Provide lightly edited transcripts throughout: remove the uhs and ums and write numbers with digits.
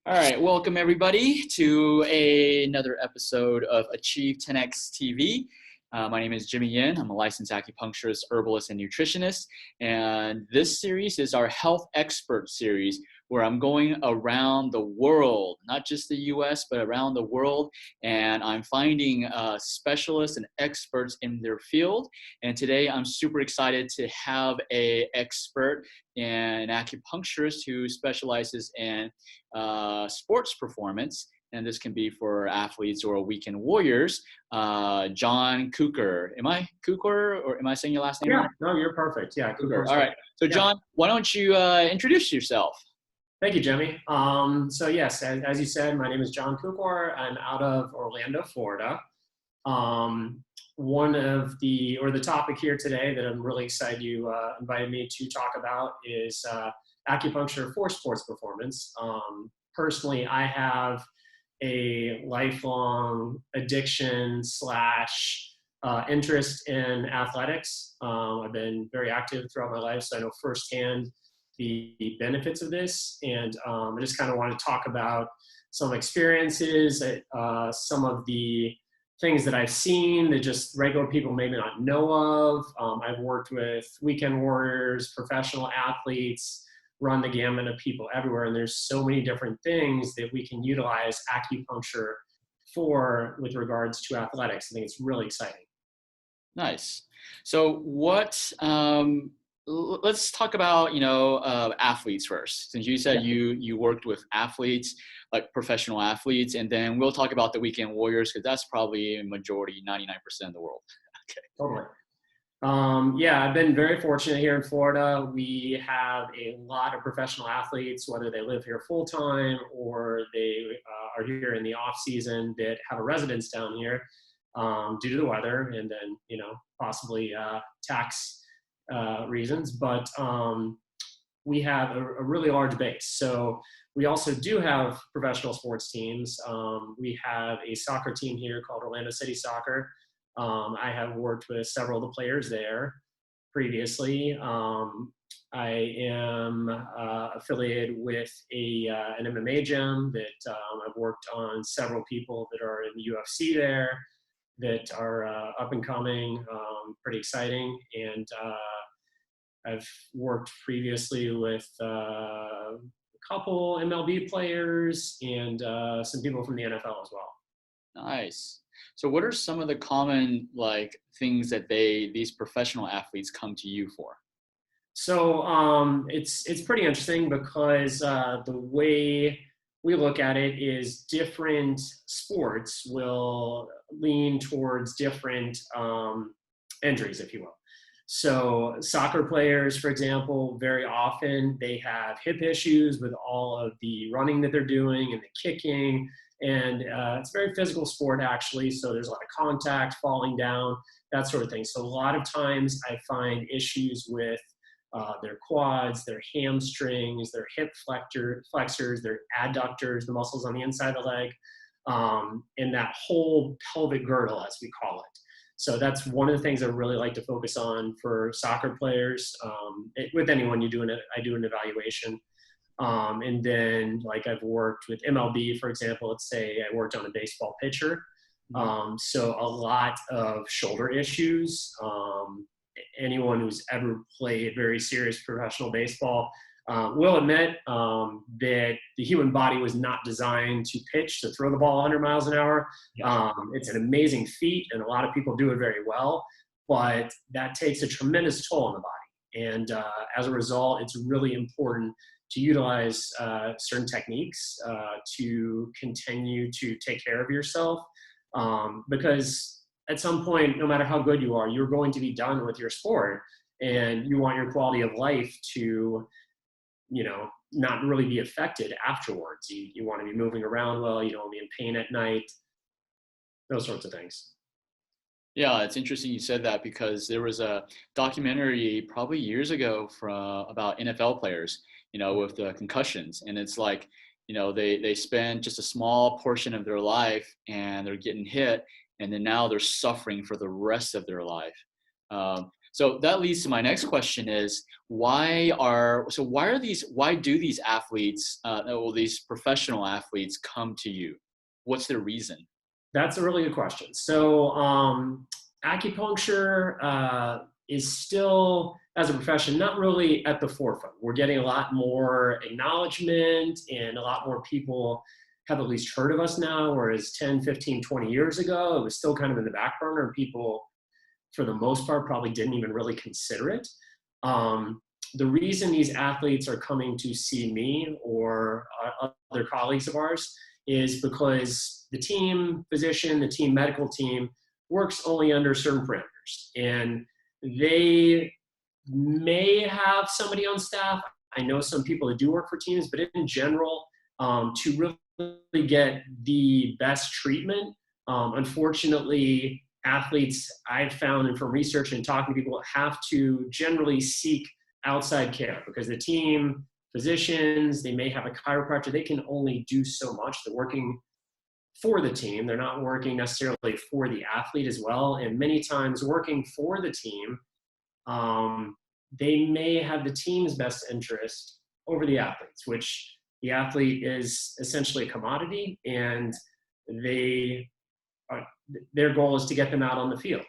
All right, welcome everybody to another episode of Achieve 10X TV. My name is Jimmy Yin. I'm a licensed acupuncturist, herbalist, and nutritionist. And this series is our health expert series where I'm going around the world, not just the US, but around the world. And I'm finding specialists and experts in their field. And today I'm super excited to have an expert and an acupuncturist who specializes in sports performance. And this can be for athletes or weekend warriors. Jon Kukor. Am I Kukor, or am I saying your last name? Yeah, no, you're perfect. Yeah, Kukor. All right. So Jon, why don't you introduce yourself? Thank you, Jimmy. So yes, as you said, my name is Jon Kukor. I'm out of Orlando, Florida. The topic here today that I'm really excited you invited me to talk about is acupuncture for sports performance. Personally, I have a lifelong addiction / interest in athletics. I've been very active throughout my life, so I know firsthand the benefits of this. And I just kind of want to talk about some experiences, some of the things that I've seen that just regular people maybe not know of. I've worked with weekend warriors, professional athletes, run the gamut of people everywhere. And there's so many different things that we can utilize acupuncture for with regards to athletics. I think it's really exciting. Nice. So let's talk about, athletes first. Since you said you worked with athletes, like professional athletes, and then we'll talk about the weekend warriors because that's probably a majority, 99% of the world. Okay. Totally. I've been very fortunate here in Florida. We have a lot of professional athletes, whether they live here full time or they are here in the off season, that have a residence down here due to the weather and then, possibly tax reasons. But we have a really large base. So we also do have professional sports teams. We have a soccer team here called Orlando City Soccer. I have worked with several of the players there previously. I am affiliated with an MMA gym that I've worked on several people that are in the UFC there that are up and coming, pretty exciting. And I've worked previously with a couple MLB players and some people from the NFL as well. Nice. So what are some of the common things that these professional athletes come to you for? So it's pretty interesting because the way we look at it is different sports will lean towards different injuries, if you will. So soccer players, for example, very often they have hip issues with all of the running that they're doing and the kicking. And it's a very physical sport, actually. So there's a lot of contact, falling down, that sort of thing. So a lot of times I find issues with their quads, their hamstrings, their hip flexors, their adductors, the muscles on the inside of the leg, and that whole pelvic girdle, as we call it. So that's one of the things I really like to focus on for soccer players. With anyone I do an evaluation. And then I've worked with MLB, for example. Let's say I worked on a baseball pitcher. So a lot of shoulder issues. Anyone who's ever played very serious professional baseball will admit that the human body was not designed to throw the ball 100 miles an hour. It's an amazing feat, and a lot of people do it very well, but that takes a tremendous toll on the body. And as a result, it's really important to utilize certain techniques to continue to take care of yourself, because at some point, no matter how good you are, you're going to be done with your sport, and you want your quality of life to, not really be affected afterwards. You want to be moving around well, you don't want to be in pain at night, those sorts of things. Yeah, it's interesting you said that because there was a documentary probably years ago about NFL players, with the concussions. And it's they spend just a small portion of their life and they're getting hit, and then now they're suffering for the rest of their life. So that leads to my next question is why do these athletes, these professional athletes come to you? What's their reason? That's a really good question. So acupuncture is still, as a profession, not really at the forefront. We're getting a lot more acknowledgement, and a lot more people have at least heard of us now, whereas 10, 15, 20 years ago, it was still kind of in the back burner, and people, for the most part, probably didn't even really consider it. The reason these athletes are coming to see me or other colleagues of ours is because the team physician, the team medical team works only under certain parameters. And they may have somebody on staff. I know some people that do work for teams, but in general, to really get the best treatment, unfortunately, athletes, I've found, and from research and talking to people, have to generally seek outside care because the team physicians, they may have a chiropractor, they can only do so much. They're working for the team, they're not working necessarily for the athlete as well. And many times working for the team, they may have the team's best interest over the athletes, which the athlete is essentially a commodity, and their goal is to get them out on the field,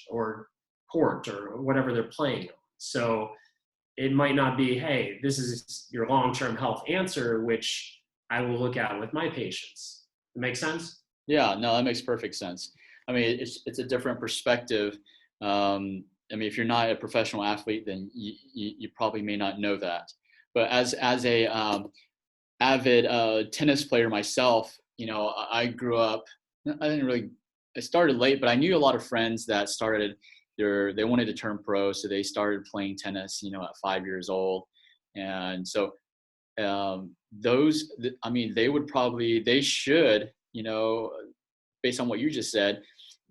or court, or whatever they're playing on. So it might not be, hey, this is your long-term health answer, which I will look at with my patients. It makes sense? Yeah, no, that makes perfect sense. I mean, it's a different perspective. I mean, if you're not a professional athlete, then you probably may not know that. But as a avid tennis player myself, I grew up. I started late, but I knew a lot of friends that they wanted to turn pro, so they started playing tennis, at 5 years old. And so they should, based on what you just said,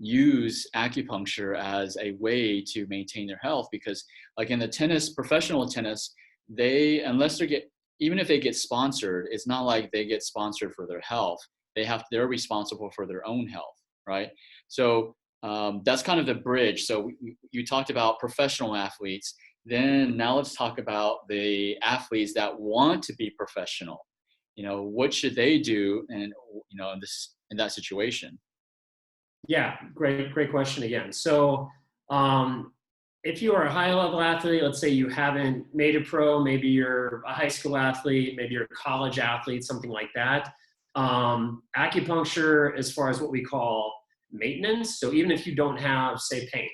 use acupuncture as a way to maintain their health, because like in the tennis, professional tennis, even if they get sponsored, it's not like they get sponsored for their health. They're responsible for their own health, right? So that's kind of the bridge. So you talked about professional athletes. Then now let's talk about the athletes that want to be professional. What should they do in that situation? Yeah, great question again. So if you are a high level athlete, let's say you haven't made it pro, maybe you're a high school athlete, maybe you're a college athlete, something like that. Acupuncture, as far as what we call maintenance, so even if you don't have, say, pain,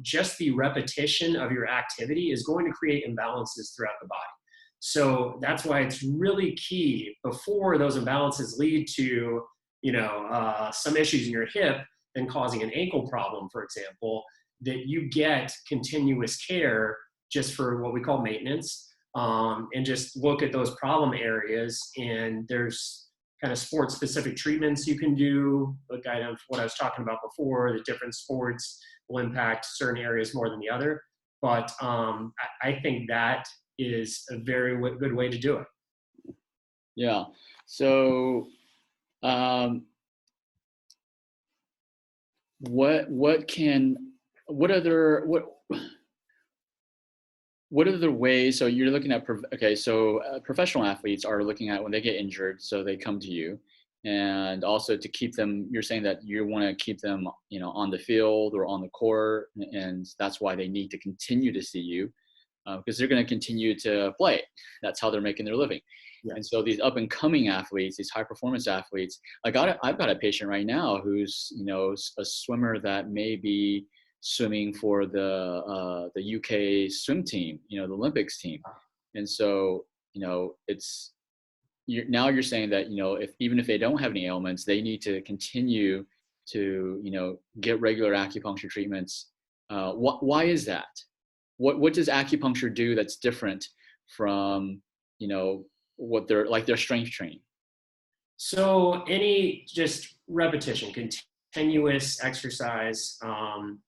just the repetition of your activity is going to create imbalances throughout the body. So that's why it's really key, before those imbalances lead to some issues in your hip and causing an ankle problem, for example, that you get continuous care just for what we call maintenance, and just look at those problem areas. And there's kind of sports specific treatments you can do, like what I was talking about before, the different sports will impact certain areas more than the other. But I think that is a very good way to do it. Yeah. So what other ways? So you're looking at professional athletes are looking at when they get injured, so they come to you, and also to keep them. You're saying that you want to keep them, on the field or on the court, and that's why they need to continue to see you, because they're going to continue to play. That's how they're making their living. Yeah. And so these up and coming athletes, these high performance athletes, I've got a patient right now who's, a swimmer that may be swimming for the UK swim team, the Olympics team. And so, you're saying that, even if they don't have any ailments, they need to continue to, get regular acupuncture treatments. Why is that? What does acupuncture do that's different from, what their strength training? So any just repetition, continuous exercise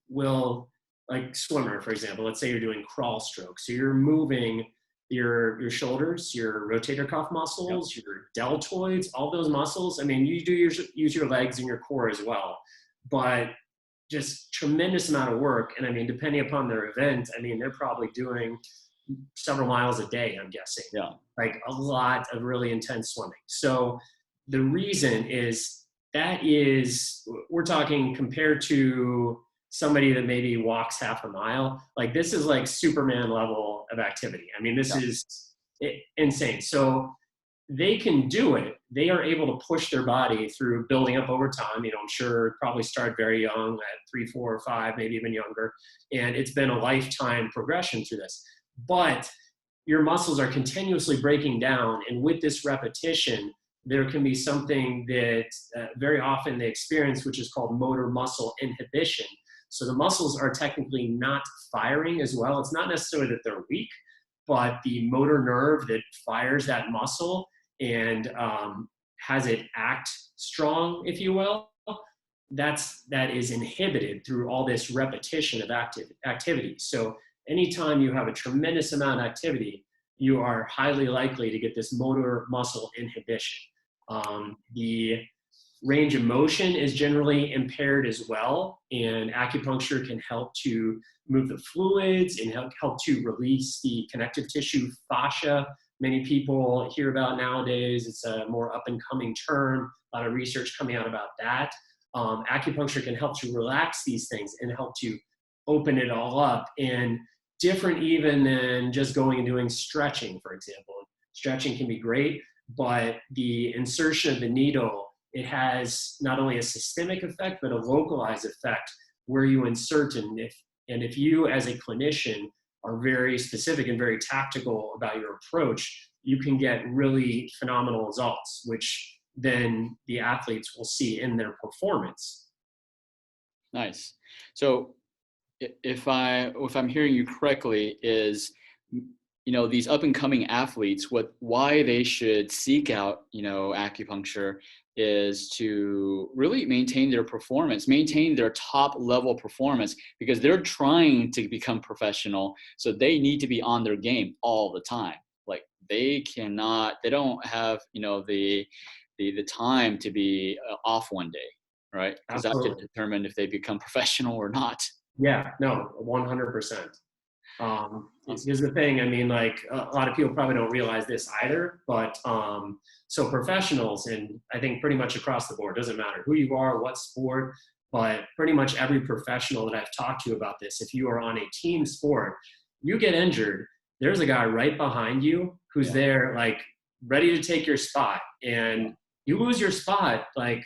will, like swimmer, for example, let's say you're doing crawl stroke. So you're moving your shoulders, your rotator cuff muscles, yep, your deltoids, all those muscles. I mean, you do use your legs and your core as well, but just tremendous amount of work. And I mean, depending upon their event, I mean, they're probably doing several miles a day, I'm guessing. Yeah. Like a lot of really intense swimming. So the reason is we're talking compared to somebody that maybe walks half a mile, like this is like Superman level of activity. I mean, this is insane. So they can do it. They are able to push their body through building up over time. I'm sure probably started very young at 3, 4, or 5, maybe even younger. And it's been a lifetime progression through this. But your muscles are continuously breaking down. And with this repetition, there can be something that very often they experience, which is called motor muscle inhibition. So the muscles are technically not firing as well. It's not necessarily that they're weak, but the motor nerve that fires that muscle and has it act strong, if you will, that is inhibited through all this repetition of activity. So anytime you have a tremendous amount of activity, you are highly likely to get this motor muscle inhibition. The range of motion is generally impaired as well, and acupuncture can help to move the fluids and help to release the connective tissue fascia. Many people hear about nowadays. It's a more up and coming term. A lot of research coming out about that. Acupuncture can help to relax these things and help to open it all up, and different even than just going and doing stretching, for example. Stretching can be great, but the insertion of the needle, it has not only a systemic effect, but a localized effect where you insert. And if you as a clinician are very specific and very tactical about your approach, you can get really phenomenal results, which then the athletes will see in their performance. Nice. So if I'm hearing you correctly, is these up and coming athletes, why they should seek out acupuncture is to really maintain their performance, maintain their top level performance, because they're trying to become professional. So they need to be on their game all the time. Like they don't have, the time to be off one day, right? Because that could determine if they become professional or not. Yeah, no, 100%. Here's the thing. I mean, like a lot of people probably don't realize this either, but so professionals, and I think pretty much across the board, doesn't matter who you are, what sport, but pretty much every professional that I've talked to about this, if you are on a team sport, you get injured, there's a guy right behind you who's there, like ready to take your spot, and you lose your spot, like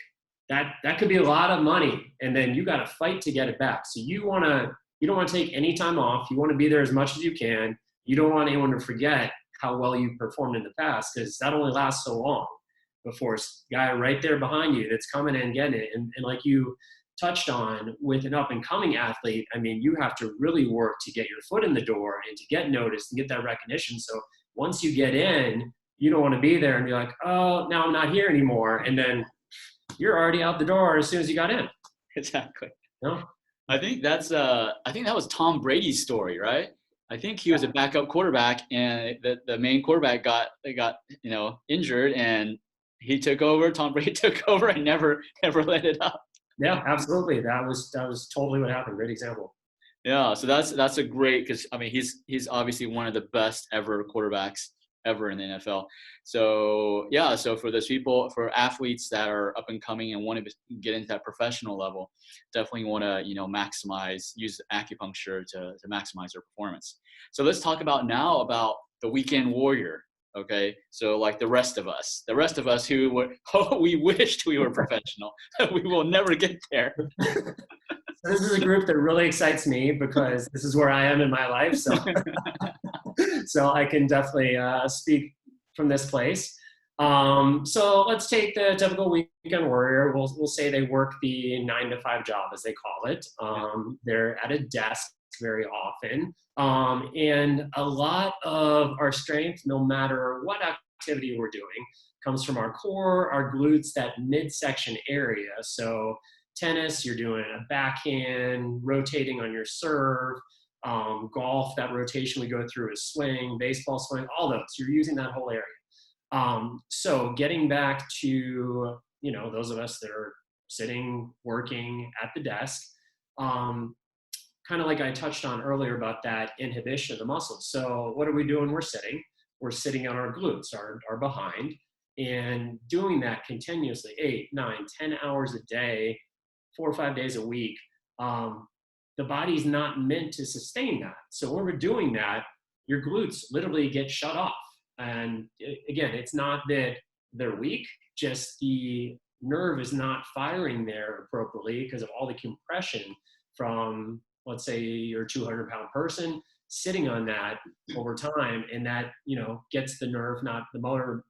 that could be a lot of money, and then you got to fight to get it back. So you don't want to take any time off. You want to be there as much as you can. You don't want anyone to forget how well you performed in the past, because that only lasts so long before it's guy right there behind you that's coming in and getting it. And like you touched on with an up and coming athlete, I mean, you have to really work to get your foot in the door and to get noticed and get that recognition. So once you get in, you don't want to be there and be like, oh, now I'm not here anymore. And then you're already out the door as soon as you got in. Exactly. No? I think that was Tom Brady's story, right? I think he was a backup quarterback, and the main quarterback got injured, and he took over. Tom Brady took over and never let it up. Yeah, absolutely. That was totally what happened. Great example. Yeah, so that's a great, because I mean he's obviously one of the best ever quarterbacks ever in the NFL. So yeah, so for for athletes that are up and coming and want to get into that professional level, definitely want to use acupuncture to maximize their performance. So let's talk about the weekend warrior. Okay, so like the rest of us who we wished we were professional, we will never get there. So this is a group that really excites me because this is where I am in my life. So, so I can definitely speak from this place. So let's take the typical weekend warrior. We'll say they work the 9-to-5 job, as they call it. They're at a desk very often. And a lot of our strength, no matter what activity we're doing, comes from our core, our glutes, that midsection area. So tennis, you're doing a backhand, rotating on your serve. Golf, that rotation we go through is swing, baseball swing, all those. You're using that whole area. So getting back to, those of us that are sitting, working at the desk, kind of like I touched on earlier about that inhibition of the muscles. So what are we doing? We're sitting on our glutes, our behind, and doing that continuously, 8, 9, 10 hours a day, 4 or 5 days a week. The body's not meant to sustain that. So when we're doing that, your glutes literally get shut off. And again, it's not that they're weak, just the nerve is not firing there appropriately because of all the compression from, let's say, your 200-pound person sitting on that over time, and that gets the nerve, not the motor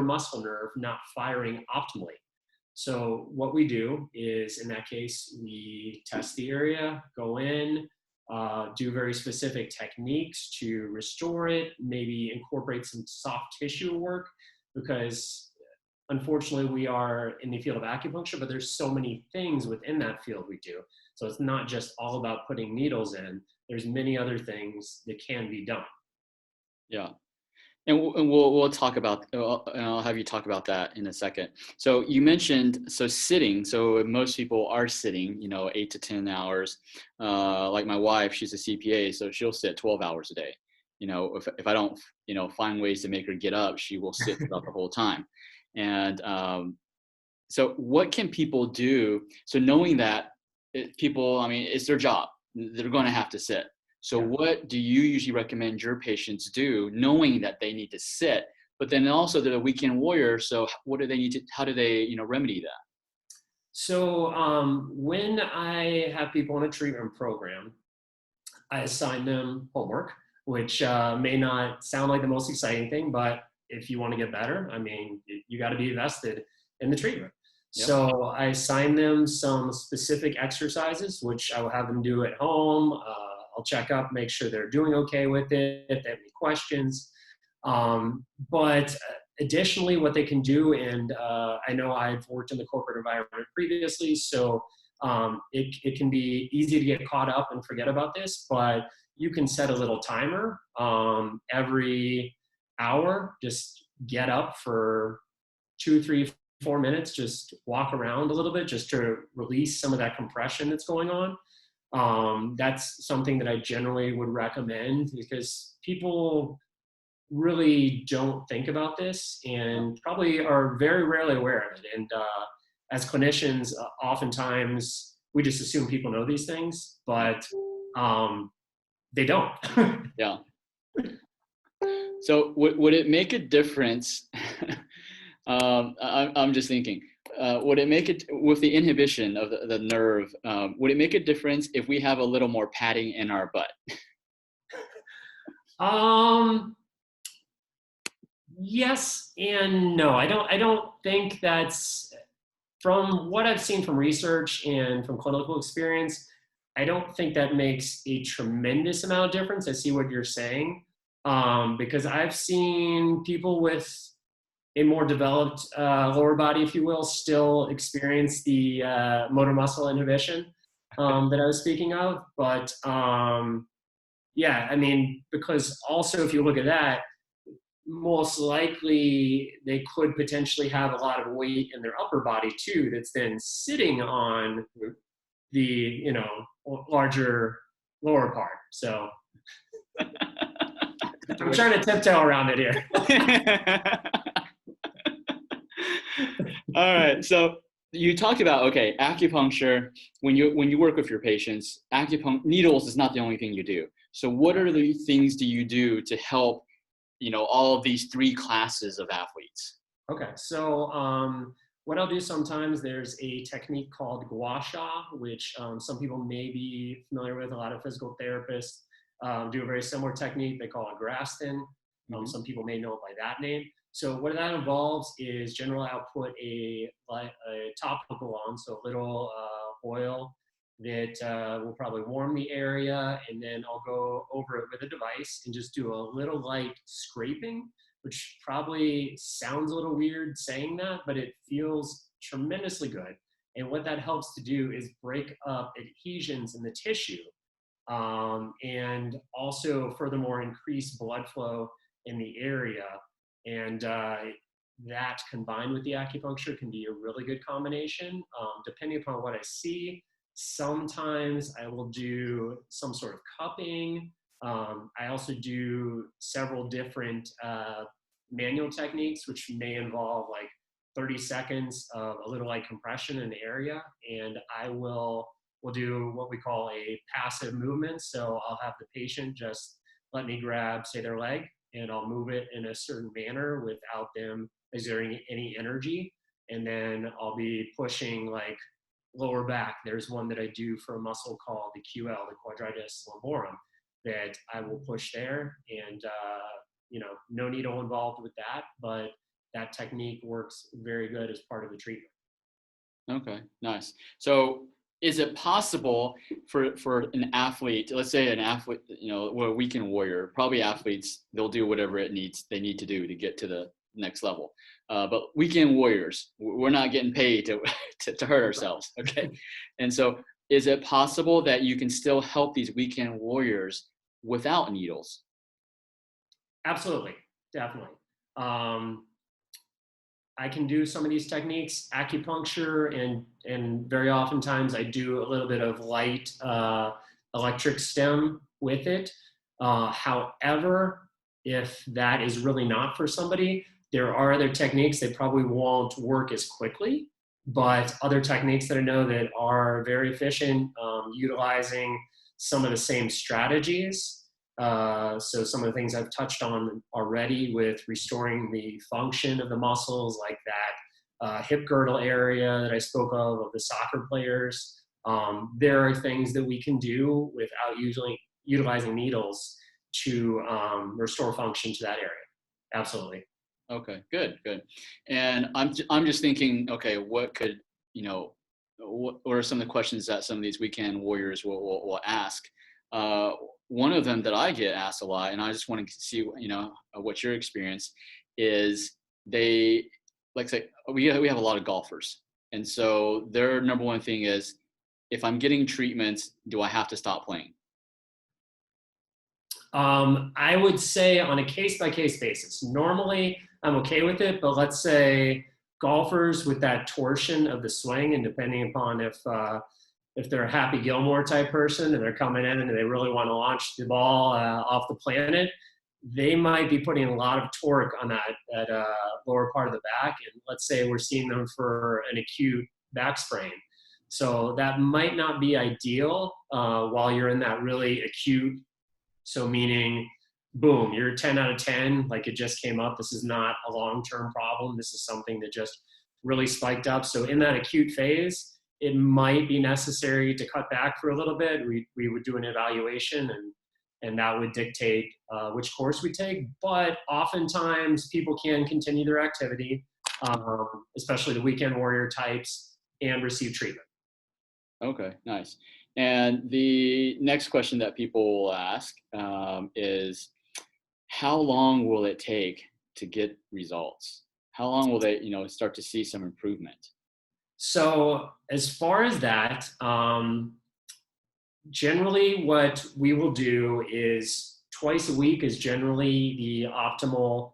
muscle nerve, not firing optimally. So what we do is, in that case, we test the area, go in, do very specific techniques to restore it, maybe incorporate some soft tissue work, because unfortunately we are in the field of acupuncture, but there's so many things within that field we do. So it's not just all about putting needles in. There's many other things that can be done. Yeah. And we'll talk about, and I'll have you talk about that in a second. So you mentioned, so sitting, so most people are sitting, 8 to 10 hours. Like my wife, she's a CPA, so she'll sit 12 hours a day. If I don't, find ways to make her get up, she will sit throughout the whole time. And so what can people do? So knowing that people, I mean, it's their job. They're going to have to sit. So what do you usually recommend your patients do, knowing that they need to sit, but then also they're a weekend warrior? So what do they need to, how do they, remedy that? So when I have people in a treatment program, I assign them homework, which may not sound like the most exciting thing, but if you want to get better, I mean, you got to be invested in the treatment. Yep. So I assign them some specific exercises, which I will have them do at home. I'll check up, make sure they're doing okay with it, if they have any questions. But additionally, what they can do, and I know I've worked in the corporate environment previously, so it can be easy to get caught up and forget about this, but you can set a little timer every hour. Just get up for 2, 3, 4 minutes, just walk around a little bit just to release some of that compression that's going on. That's something that I generally would recommend, because people really don't think about this and probably are very rarely aware of it. And as clinicians, oftentimes we just assume people know these things, but they don't. Yeah. So would it make a difference? I'm just thinking, would it make it with the inhibition of the nerve? Would it make a difference if we have a little more padding in our butt? Yes and no. I don't think that's, from what I've seen from research and from clinical experience, I don't think that makes a tremendous amount of difference. I see what you're saying, because I've seen people with a more developed lower body, if you will, still experience the motor muscle inhibition that I was speaking of. But yeah, I mean, because also if you look at that, most likely they could potentially have a lot of weight in their upper body too, that's then sitting on the larger lower part. So I'm trying to tiptoe around it here. All right. So you talked about, okay, acupuncture. When you work with your patients, needles is not the only thing you do. So what are the things do you do to help, all of these 3 classes of athletes? Okay. So what I'll do sometimes, there's a technique called gua sha, which some people may be familiar with. A lot of physical therapists do a very similar technique. They call it Grafton. Some people may know it by that name. So what that involves is generally I'll put a topical on, so a little oil that will probably warm the area, and then I'll go over it with a device and just do a little light scraping, which probably sounds a little weird saying that, but it feels tremendously good. And what that helps to do is break up adhesions in the tissue, and also furthermore increase blood flow in the area. And that combined with the acupuncture can be a really good combination. Depending upon what I see, Sometimes I will do some sort of cupping. I also do several different manual techniques, which may involve like 30 seconds of a little light compression in the area. And we'll do what we call a passive movement. So I'll have the patient just let me grab, say, their leg, and I'll move it in a certain manner without them exerting any energy. And then I'll be pushing like lower back. There's one that I do for a muscle called the QL, the quadratus lumborum, that I will push there. And, no needle involved with that, but that technique works very good as part of the treatment. Okay, nice. So is it possible for an athlete, let's say an athlete, or a weekend warrior, probably athletes, they'll do whatever they need to do to get to the next level. But weekend warriors, we're not getting paid to, to hurt ourselves. Okay. And so is it possible that you can still help these weekend warriors without needles? Absolutely, definitely. I can do some of these techniques, acupuncture, and very oftentimes I do a little bit of light electric stem with it. However, if that is really not for somebody, there are other techniques that probably won't work as quickly, but other techniques that I know that are very efficient, utilizing some of the same strategies. So some of the things I've touched on already with restoring the function of the muscles, like that hip girdle area that I spoke of the soccer players. There are things that we can do without utilizing needles to restore function to that area. Absolutely. Okay, good. And I'm just thinking, okay, what could, what are some of the questions that some of these weekend warriors will ask? One of them that I get asked a lot, and I just want to see, what your experience is. They, like say, we have a lot of golfers, and so their number one thing is, if I'm getting treatments, do I have to stop playing? I would say on a case-by-case basis. Normally, I'm okay with it, but let's say golfers with that torsion of the swing, and depending upon if they're a Happy Gilmore type person and they're coming in and they really want to launch the ball off the planet, they might be putting a lot of torque on that lower part of the back. And let's say we're seeing them for an acute back sprain. So that might not be ideal while you're in that really acute. So meaning, boom, you're 10 out of 10, like it just came up. This is not a long-term problem. This is something that just really spiked up. So in that acute phase, it might be necessary to cut back for a little bit. We would do an evaluation and that would dictate which course we take. But oftentimes people can continue their activity, especially the weekend warrior types, and receive treatment. Okay, nice. And the next question that people will ask is, how long will it take to get results? How long will they, start to see some improvement? So as far as that, generally what we will do is twice a week is generally the optimal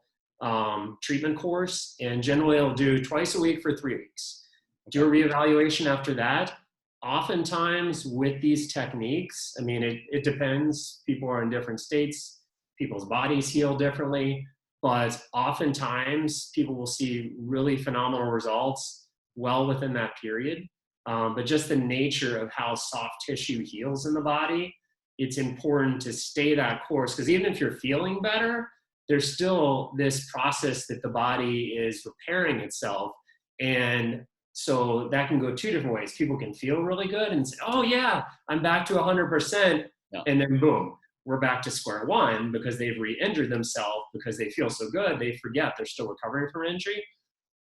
treatment course. And generally I'll do twice a week for 3 weeks. Do a reevaluation after that. Oftentimes with these techniques, I mean, it depends. People are in different states. People's bodies heal differently. But oftentimes people will see really phenomenal results well within that period. But just the nature of how soft tissue heals in the body, it's important to stay that course. Because even if you're feeling better, there's still this process that the body is repairing itself. And so that can go two different ways. People can feel really good and say, oh yeah, I'm back to 100%. Yeah. And then boom, we're back to square one because they've re-injured themselves because they feel so good. They forget they're still recovering from injury.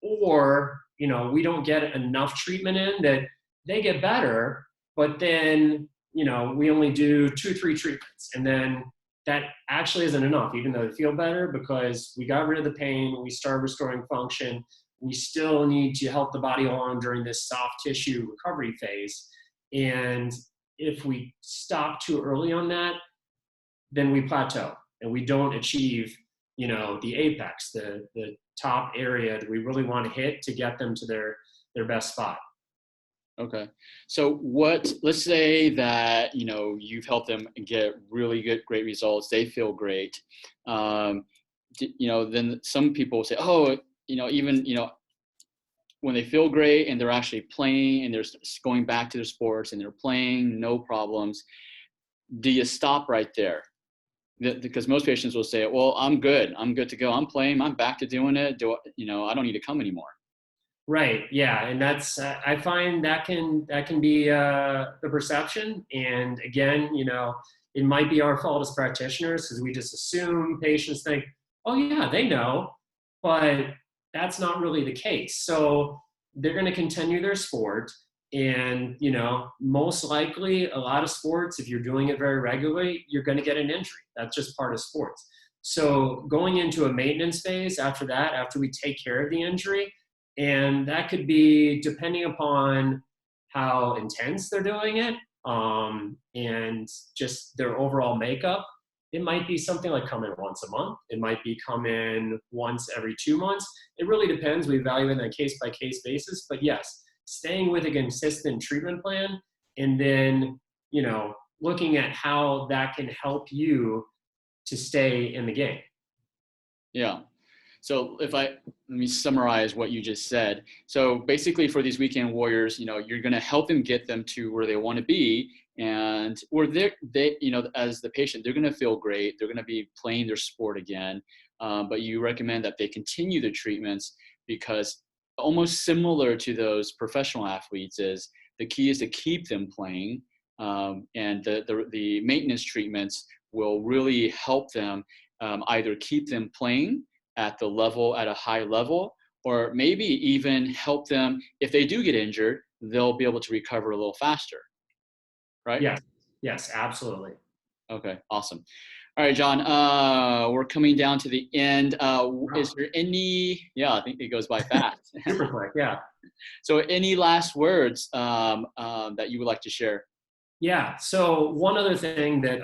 Or, we don't get enough treatment in that they get better, but then, we only do 2-3 treatments. And then that actually isn't enough, even though they feel better, because we got rid of the pain, we started restoring function. We still need to help the body along during this soft tissue recovery phase. And if we stop too early on that, then we plateau and we don't achieve, the apex, the top area that we really want to hit to get them to their best spot. Okay. So let's say that, you know, you've helped them get really great results. They feel great. Um, you know, then some people say, oh, you know, even, you know, when they feel great and they're actually playing and they're going back to their sports and they're playing, no problems. Do you stop right there? Because most patients will say, well, I'm good. I'm good to go. I'm playing. I'm back to doing it. You know, I don't need to come anymore. Right. Yeah, and that's I find that can be the perception. And again, it might be our fault as practitioners because we just assume patients think, oh yeah, they know, but that's not really the case. So they're going to continue their sport, and most likely, a lot of sports, if you're doing it very regularly, you're going to get an injury. That's just part of sports. So going into a maintenance phase after that, after we take care of the injury, and that could be depending upon how intense they're doing it, and just their overall makeup. It might be something like come in once a month. It might be come in once every 2 months. It really depends. We evaluate on a case by case basis. But yes, staying with a consistent treatment plan, and then, looking at how that can help you to stay in the game. Yeah. So let me summarize what you just said. So basically for these weekend warriors, you know, you're going to help them get them to where they want to be. And where they, you know, as the patient, they're going to feel great. They're going to be playing their sport again. But you recommend that they continue the treatments because almost similar to those professional athletes is the key is to keep them playing. And the maintenance treatments will really help them either keep them playing at a high level, or maybe even help them if they do get injured, they'll be able to recover a little faster, right? Yes, yes, absolutely. Okay, awesome. All right, John, we're coming down to the end. Wow. Is there yeah, I think it goes by fast. Super quick, yeah. So any last words that you would like to share? Yeah. So one other thing that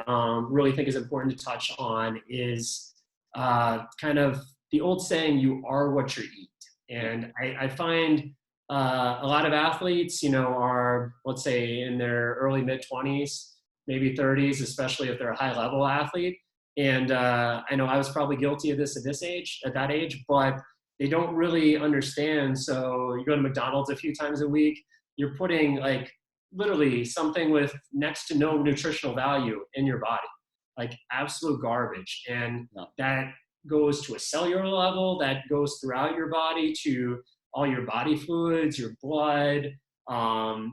really think is important to touch on is kind of the old saying, "You are what you eat." Yeah. And I find a lot of athletes, are, let's say, in their early mid 20s, maybe 30s, especially if they're a high level athlete. And I know I was probably guilty of this at that age, but they don't really understand. So you go to McDonald's a few times a week, you're putting like literally something with next to no nutritional value in your body, like absolute garbage. And No. that goes to a cellular level, that goes throughout your body to all your body fluids, your blood,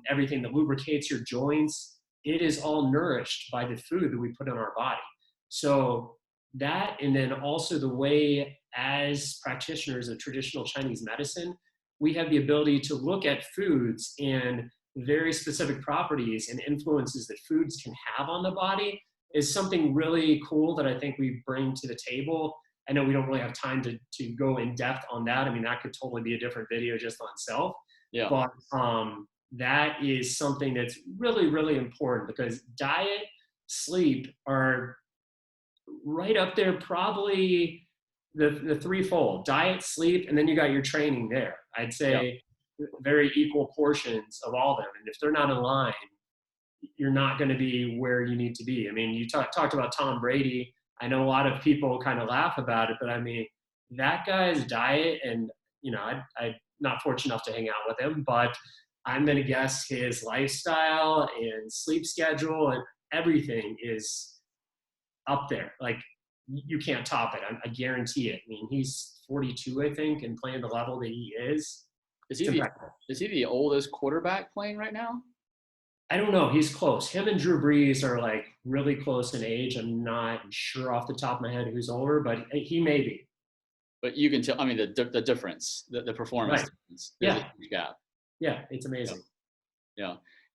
everything that lubricates your joints. It is all nourished by the food that we put in our body. So that, and then also the way as practitioners of traditional Chinese medicine, we have the ability to look at foods and very specific properties and influences that foods can have on the body is something really cool that I think we bring to the table. I know we don't really have time to go in depth on that. I mean, that could totally be a different video just on itself. Yeah. But that is something that's really, really important because diet, sleep are right up there, probably the threefold: diet, sleep, and then you got your training there. I'd Yeah. say very equal portions of all of them. And if they're not in line, you're not going to be where you need to be. I mean, you talked about Tom Brady. I know a lot of people kind of laugh about it, but I mean, that guy's diet, and I'm not fortunate enough to hang out with him, but I'm going to guess his lifestyle and sleep schedule and everything is up there. Like, you can't top it. I guarantee it. I mean, he's 42, I think, and playing the level that he is. Is he the oldest quarterback playing right now? I don't know. He's close. Him and Drew Brees are like really close in age. I'm not sure off the top of my head who's older, but he may be. But you can tell. I mean, the difference, the performance Right. difference. There's a Yeah. huge gap. Yeah. It's Yeah. amazing.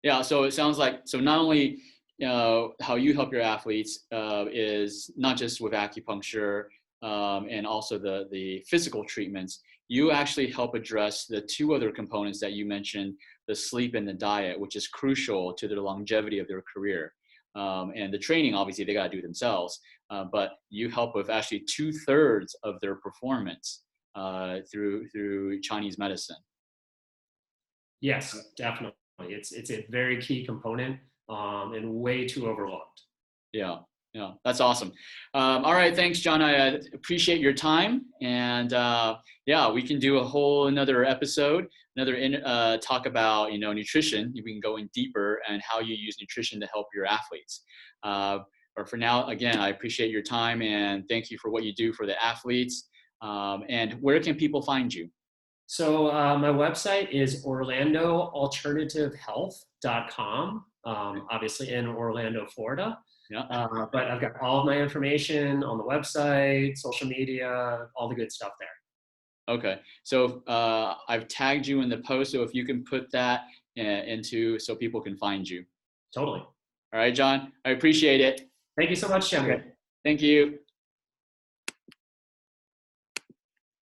Yeah. So it sounds like not only how you help your athletes is not just with acupuncture and also the physical treatments. You actually help address the two other components that you mentioned: the sleep and the diet, which is crucial to the longevity of their career. And the training, obviously, they got to do themselves, but you help with actually 2/3 of their performance through Chinese medicine. Yes, definitely. It's a very key component and way too overlooked. Yeah, yeah, that's awesome. All right, thanks, John. I appreciate your time, and yeah, we can do a whole another episode, talk about nutrition. We can go in deeper and how you use nutrition to help your athletes. But for now, again, I appreciate your time and thank you for what you do for the athletes. And where can people find you? So my website is orlandoalternativehealth.com, obviously in Orlando, Florida. Yeah. But I've got all of my information on the website, social media, all the good stuff there. Okay. So I've tagged you in the post. So if you can put that into so people can find you. Totally. All right, John. I appreciate it. Thank you so much, Jimmy. Okay. Thank you.